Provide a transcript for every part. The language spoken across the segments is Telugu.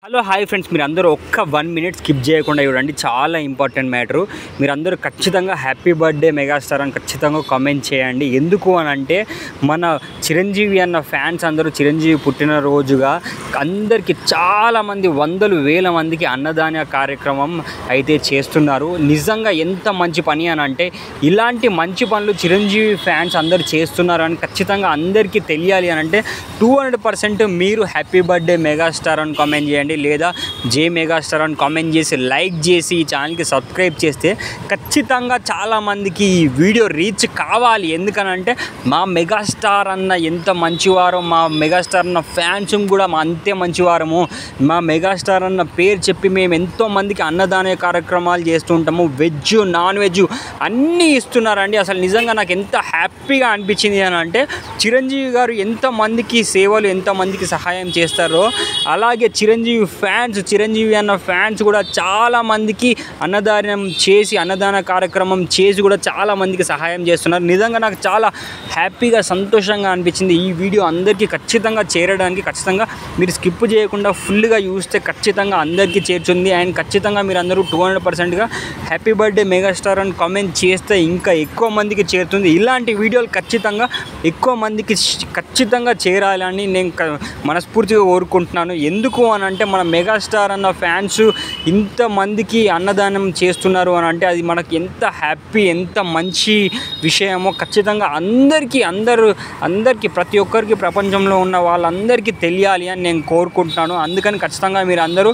హలో హాయ్ ఫ్రెండ్స్, మీరు అందరూ ఒక్క 1 మినిట్ స్కిప్ చేయకుండా చూడండి. చాలా ఇంపార్టెంట్ మ్యాటరు. మీరు అందరూ ఖచ్చితంగా హ్యాపీ బర్త్డే మెగాస్టార్ అని ఖచ్చితంగా కామెంట్ చేయండి. ఎందుకు అని అంటే మన చిరంజీవి అన్న ఫ్యాన్స్ అందరూ చిరంజీవి పుట్టినరోజుగా అందరికీ చాలామంది వందలు వేల మందికి అన్నదాన కార్యక్రమం అయితే చేస్తున్నారు. నిజంగా ఎంత మంచి పని అని అంటే ఇలాంటి మంచి పనులు చిరంజీవి ఫ్యాన్స్ అందరూ చేస్తున్నారు అని ఖచ్చితంగా అందరికీ తెలియాలి అని అంటే 200% మీరు హ్యాపీ బర్త్డే మెగాస్టార్ అని కామెంట్ చేయండి, లేదా జే మెగాస్టార్ అని కామెంట్ చేసి లైక్ చేసి ఈ ఛానల్కి సబ్స్క్రైబ్ చేస్తే ఖచ్చితంగా చాలామందికి ఈ వీడియో రీచ్ కావాలి. ఎందుకనంటే మా మెగాస్టార్ అన్న ఎంత మంచివారో, మా మెగాస్టార్ అన్న ఫ్యాన్స్ కూడా మా అంతే మంచివారము. మా మెగాస్టార్ అన్న పేరు చెప్పి మేము ఎంతోమందికి అన్నదాన కార్యక్రమాలు చేస్తుంటాము. వెజ్ నాన్ వెజ్ అన్నీ ఇస్తున్నారండి. అసలు నిజంగా నాకు ఎంత హ్యాపీగా అనిపించింది అని అంటే చిరంజీవి గారు ఎంతమందికి సేవలు ఎంతమందికి సహాయం చేస్తారో అలాగే చిరంజీవి అన్న ఫ్యాన్స్ కూడా చాలామందికి అన్నదాన కార్యక్రమం చేసి కూడా చాలామందికి సహాయం చేస్తున్నారు. నిజంగా నాకు చాలా హ్యాపీగా సంతోషంగా అనిపించింది. ఈ వీడియో అందరికీ ఖచ్చితంగా చేరడానికి ఖచ్చితంగా మీరు స్కిప్ చేయకుండా ఫుల్గా చూస్తే ఖచ్చితంగా అందరికీ చేర్చుంది. అండ్ ఖచ్చితంగా మీరు అందరూ 200%గా హ్యాపీ బర్త్డే మెగాస్టార్ అని కామెంట్ చేస్తే ఇంకా ఎక్కువ మందికి చేరుతుంది. ఇలాంటి వీడియోలు ఖచ్చితంగా ఎక్కువ మందికి ఖచ్చితంగా చేరాలని నేను మనస్ఫూర్తిగా కోరుకుంటున్నాను. ఎందుకు అని అంటే మన మెగాస్టార్ అన్న ఫ్యాన్స్ ఇంతమందికి అన్నదానం చేస్తున్నారు అని అంటే అది మనకి ఎంత హ్యాపీ, ఎంత మంచి విషయమో ఖచ్చితంగా అందరికీ ప్రతి ఒక్కరికి ప్రపంచంలో ఉన్న వాళ్ళందరికీ తెలియాలి అని నేను కోరుకుంటున్నాను. అందుకని ఖచ్చితంగా మీరు అందరూ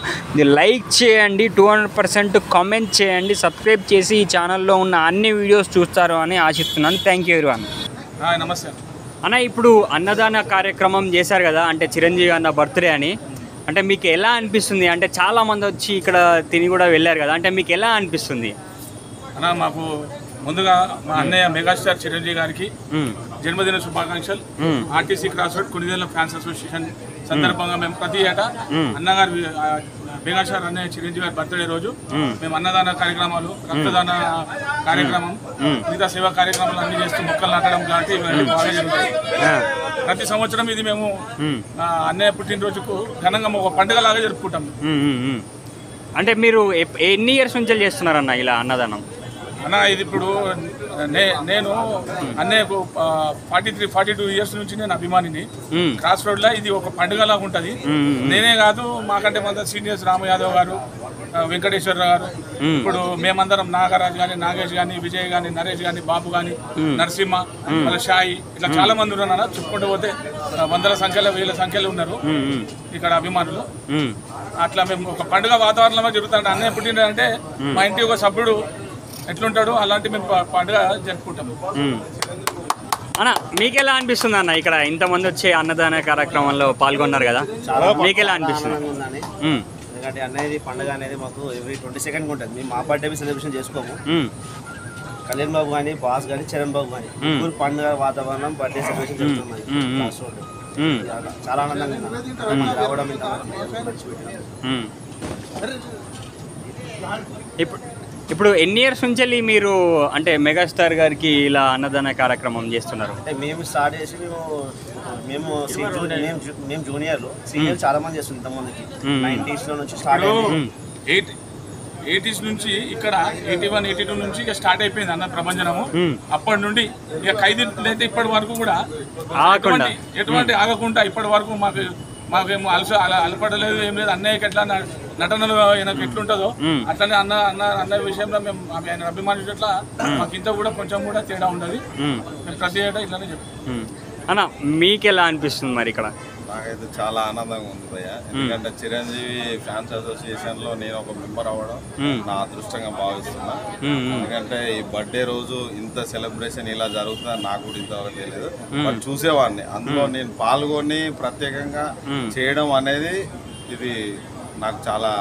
లైక్ చేయండి, 200% కామెంట్ చేయండి, సబ్స్క్రైబ్ చేసి ఈ ఛానల్లో ఉన్న అన్ని వీడియోస్ చూస్తారు అని ఆశిస్తున్నాను. Thank you everyone. నమస్తే అన్న, ఇప్పుడు అన్నదాన కార్యక్రమం చేశారు కదా, అంటే చిరంజీవి అన్న బర్త్డే అని, అంటే మీకు ఎలా అనిపిస్తుంది? అంటే చాలామంది వచ్చి ఇక్కడ తిని కూడా వెళ్ళారు కదా, అంటే మీకు ఎలా అనిపిస్తుంది అన్న? మాకు ముందుగా మా అన్నయ్య మెగాస్టార్ చిరంజీవి గారికి జన్మదిన శుభాకాంక్షలు. RTC cross road Konidela fans association సందర్భంగా మేము ప్రతి ఏటా అన్నగారు మెగాస్టార్ అన్నయ్య చిరంజీవి గారి బర్త్డే రోజు మేము అన్నదాన కార్యక్రమాలు, రక్తదాన కార్యక్రమం, మిగతా సేవా కార్యక్రమాలు అన్ని చేస్తూ మొక్కలు నాటడం లాంటి బాగా జరుగుతాయి. ప్రతి సంవత్సరం ఇది మేము అన్నయ్య పుట్టినరోజుకు ఘనంగా ఒక పండుగలాగా జరుపుకుంటాం. అంటే మీరు ఎన్ని ఇయర్స్ నుంచి చేస్తున్నారన్న ఇలా అన్నదానం? అన్న, ఇది ఇప్పుడు నేను అన్నయ్యకు 42 ఇయర్స్ నుంచి నేను అభిమానిని. క్రాస్ రోడ్ లో ఇది ఒక పండుగలాగా ఉంటది. నేనే కాదు, మాకంటే మన సీనియర్స్ రామ యాదవ్ గారు, వెంకటేశ్వర గారు, ఇప్పుడు మేమందరం నాగరాజ్ గాని, నాగేష్ గాని, విజయ్ గాని, నరేష్ గాని, బాబు గాని, నరసింహ, వాళ్ళ షాయి, ఇట్లా చాలా మంది ఉన్నారు. చెప్పుకుంటూ పోతే వందల సంఖ్యలో వేల సంఖ్యలో ఉన్నారు ఇక్కడ అభిమానులు. అట్లా మేము ఒక పండుగ వాతావరణంలో జరుగుతాం. అన్నయ్య పుట్టినంటే మా ఇంటి ఒక సభ్యుడు ఎట్లుంటాడు అలాంటి మేము పండుగ జరుపుకుంటాము. అన్న, మీకు ఎలా అనిపిస్తుంది అన్న ఇక్కడ ఇంతమంది వచ్చే అన్నదాన కార్యక్రమంలో పాల్గొన్నారు కదా, మీకు ఎలా అనిపిస్తుంది? ఎందుకంటే అన్నది పండుగ అనేది మాకు ఎవ్రీ 22nd ఉంటుంది. మేము మా బర్త్డే సెలబ్రేషన్ చేసుకోము. కళ్యాణ్ బాబు కానీ, బాస్ కానీ, చరణ్ బాబు కానీ ఊరు పండుగ వాతావరణం బర్త్డే సెలబ్రేషన్ చేస్తున్నాయి. చాలా ఆనందంగా రావడం ఇప్పుడు ఎన్ని ఇయర్స్ నుంచి మీరు అంటే మెగాస్టార్ గారికి ఇలా అన్నదాన కార్యక్రమం చేస్తున్నారు? అంటే మేము స్టార్ట్ చేసి మేము జూనియర్లు, సీనియర్ చాలా మంది చేస్తున్నాం. ఇంతమందికి 90s లో నుంచి స్టార్ట్ అయ్యింది. 80s నుంచి ఇక్కడ 81, 82 నుంచి ఇక స్టార్ట్ అయిపోయింది అన్న ప్రభంజనము. అప్పటి నుండి ఇక ఖైదీలు అయితే ఇప్పటి వరకు కూడా ఎటువంటి ఆగకుండా ఇప్పటి వరకు మాకేమో అలపడలేదు, ఏం లేదు. అన్నయ్యకి ఎట్లా నటనలు ఆయనకు ఎట్లుంటుందో అట్లనే అన్న విషయంలో మేము ఆయన అభిమానించట్లా మాకు ఇంత కూడా కొంచెం కూడా తేడా ఉండదు. మేము ప్రతి ఏటా ఇట్లానే చెప్తాం. అన్న, మీకు ఎలా అనిపిస్తుంది మరి ఇక్కడ? నాకైతే చాలా ఆనందంగా ఉంది భయ్య. ఎందుకంటే చిరంజీవి ఫ్యాన్స్ అసోసియేషన్ లో నేను ఒక మెంబర్ అవ్వడం నా అదృష్టంగా భావిస్తున్నా. ఎందుకంటే ఈ బర్త్డే రోజు ఇంత సెలబ్రేషన్ ఇలా జరుగుతుందని నాకు కూడా ఇంతవరకు తెలియదు. బట్ చూసేవాడిని, అందులో నేను పాల్గొని ప్రత్యేకంగా చేయడం అనేది ఇది నాకు చాలా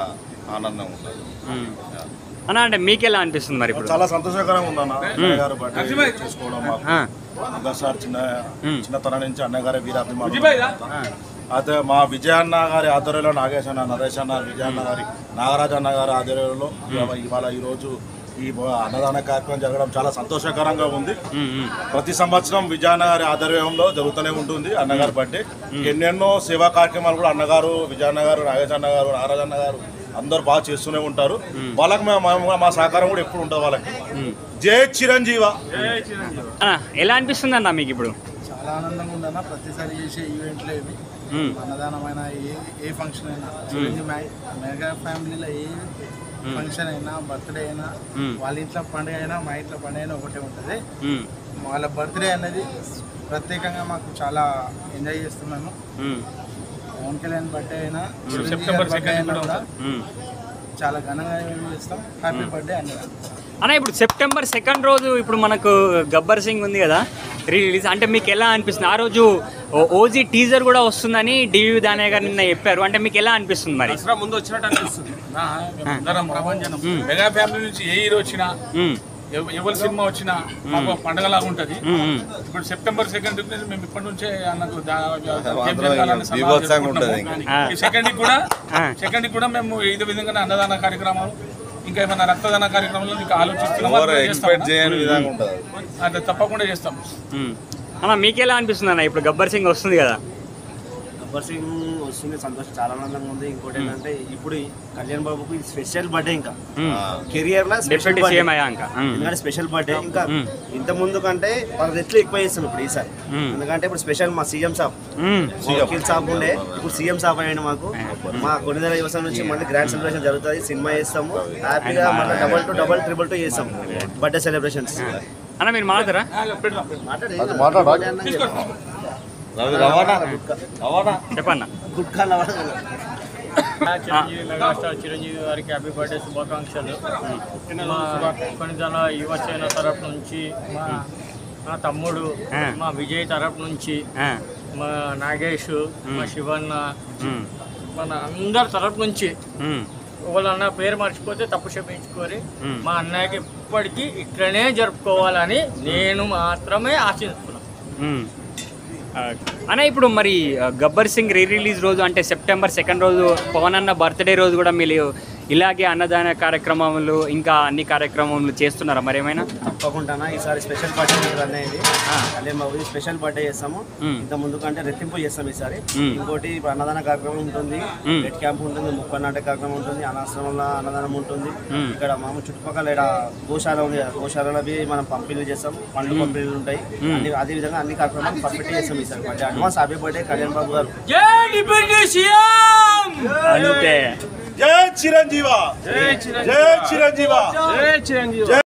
ఆనందంగా ఉంటుంది అన్న. అంటే మీకు ఎలా అనిపిస్తుంది మరి? ఇప్పుడు చాలా సంతోషకరంగా ఉందన్న. అన్నయ్య గారు బర్త్డే చేసుకోవడం మెగాస్టార్ చిన్నతనం నుంచి అన్నయ్య గారి వీరాభిమానం. అయితే మా విజయ అన్న గారి ఆధ్వర్యంలో, నాగేష్ అన్న, నరేష్ అన్న, విజయ అన్న గారి, నాగరాజ్ అన్న గారి ఆధ్వర్యంలో ఇవాళ ఈరోజు ఈ అన్నదాన కార్యక్రమం జరగడం చాలా సంతోషకరంగా ఉంది. ప్రతి సంవత్సరం విజయనగర్ ఆధ్వర్యంలో జరుగుతూనే ఉంటుంది అన్నగారి బర్త్డే. ఎన్నెన్నో సేవా కార్యక్రమాలు కూడా అన్నగారు, విజయన్న గారు, నాగేశ్ అన్న గారు, నాగరాజ్ అన్న గారు అందరూ బాగా చేస్తూనే ఉంటారు. వాళ్ళకి మా సహకారం కూడా ఎప్పుడు ఉంటుంది వాళ్ళకి. జై చిరంజీవ. ఎలా అనిపిస్తుంది అన్న మీకు ఇప్పుడు? చాలా ఆనందంగా ఉందన్న. ప్రతిసారి చేసే ఈవెంట్లో ఇవి అన్నదానమైన ఏ ఫంక్షన్ అయినా చిరంజీవి మెగా ఫ్యామిలీలో ఏ ఫంక్షన్ అయినా బర్త్డే అయినా వాళ్ళ ఇంట్లో పండుగ అయినా మా ఇంట్లో పండుగ అయినా ఒకటే ఉంటుంది. వాళ్ళ బర్త్డే అనేది ప్రత్యేకంగా మాకు చాలా ఎంజాయ్ చేస్తున్నాము. పవన్ కళ్యాణ్ బర్త్డే అయినా సెప్టెంబర్ 2 కూడా చాలా ఘనంగా చేస్తాం. హ్యాపీ బర్త్డే అన్న. ఇప్పుడు సెప్టెంబర్ 2 రోజు ఇప్పుడు మనకు గబ్బర్ సింగ్ ఉంది కదా రిలీజ్, అంటే మీకు ఎలా అనిపిస్తుంది? ఆ రోజు ఓజీ టీజర్ కూడా వస్తుందని డివి దానయ్య గారు నిన్న చెప్పారు. అంటే మీకు ఎలా అనిపిస్తుంది? మరి ముందు వచ్చినట్టు అనిపిస్తుంది. మెగా ఫ్యామిలీ నుంచి ఏ హీరో వచ్చినా ఎవరి సినిమా వచ్చినా మాకు పండగలాగా ఉంటుంది. ఇప్పుడు సెప్టెంబర్ 2 మేము ఇప్పటి నుంచే అన్నకు సెకండ్ కూడా మేము ఇదే విధంగా అన్నదాన కార్యక్రమాలు ఇంకా ఏమైనా రక్తదాన కార్యక్రమాలు ఇంకా ఆలోచిస్తున్నాం. అది తప్పకుండా చేస్తాం అన్న. మీకు ఎలా అనిపిస్తుంది అన్న ఇప్పుడు గబ్బర్ సింగ్ వస్తుంది కదా? గబ్బర్ సింగ్ వస్తుంది, సంతోషం, చాలా ఆనందంగా ఉంది. ఇంకోటి ఏంటంటే ఇప్పుడు కళ్యాణ్ బాబుకు ఇది స్పెషల్ బర్త్డే, ఇంకా కెరియర్ లో స్పెషల్ ఎందుకంటే స్పెషల్ బర్త్డే. ఇంకా ఇంత ముందు కంటే 10 రెట్లు ఎక్కువ చేస్తాం ఇప్పుడు ఈసారి. ఎందుకంటే ఇప్పుడు స్పెషల్ మా సీఎం సాబ్ వకీల్ సాబ్ ఉండే, ఇప్పుడు సీఎం సాబ్ అయ్యండి. మాకు మా కొన్నిదల యువసం నుంచి మళ్ళీ గ్రాండ్ సెలబ్రేషన్ జరుగుతుంది. సినిమా చేస్తాము హ్యాపీగా, మళ్ళీ డబల్ ట్రిపుల్ 2 చేస్తాం బర్త్డే సెలబ్రేషన్స్. అన్న మీరు మాట్లాడతారా? చెప్పన్న. చిరంజీవి మెగాస్టార్ చిరంజీవి గారికి హ్యాపీ బర్త్డే శుభాకాంక్షలు. మా కొన్నిదల యువసేన తరపు నుంచి, మా తమ్ముడు మా విజయ్ తరపు నుంచి, మా నాగేష్, మా శివన్న, మన అందరి తరపు నుంచి వాళ్ళన్న పేరు మర్చిపోతే తప్పు క్షమించుకొని మా అన్నయ్యకి ఇప్పటికీ ఇట్లనే జరుపుకోవాలని నేను మాత్రమే ఆశిస్తున్నాను. అన్న ఇప్పుడు మరి గబ్బర్ సింగ్ రిలీజ్ రోజు అంటే సెప్టెంబర్ 2 రోజు పవన్ అన్న బర్త్డే రోజు కూడా మీరు ఇలాగే అన్నదాన కార్యక్రమాలు ఇంకా అన్ని కార్యక్రమాలు చేస్తున్నారా మరి ఏమైనా? తప్పకుండా ఈసారి స్పెషల్ బర్త్డే అనేది కళ్యాణ్ బాబు స్పెషల్ బర్త్డే చేస్తాము. ఇంత ముందు కంటే రెట్టింపు చేస్తాం ఈసారి. ఇంకోటి అన్నదాన కార్యక్రమం ఉంటుంది, రెడ్ క్యాంప్ ఉంటుంది, ముక్క నాటక కార్యక్రమం ఉంటుంది, అనాశ్రమంలో అన్నదానం ఉంటుంది. ఇక్కడ మామూలు చుట్టుపక్కల ఇక్కడ గోశాల ఉంది కదా, గోశాలలో మనం పంపిణీ చేస్తాం, పండ్లు పంపిణీలు ఉంటాయి. అదే విధంగా అన్ని కార్యక్రమాలు పర్ఫెక్ట్ చేస్తాం ఈసారి. Birthday advance happy birthday Kalyan Babu garu. జై చిరంజీవ. జై చిరంజీవ. జై చిరంజీవ.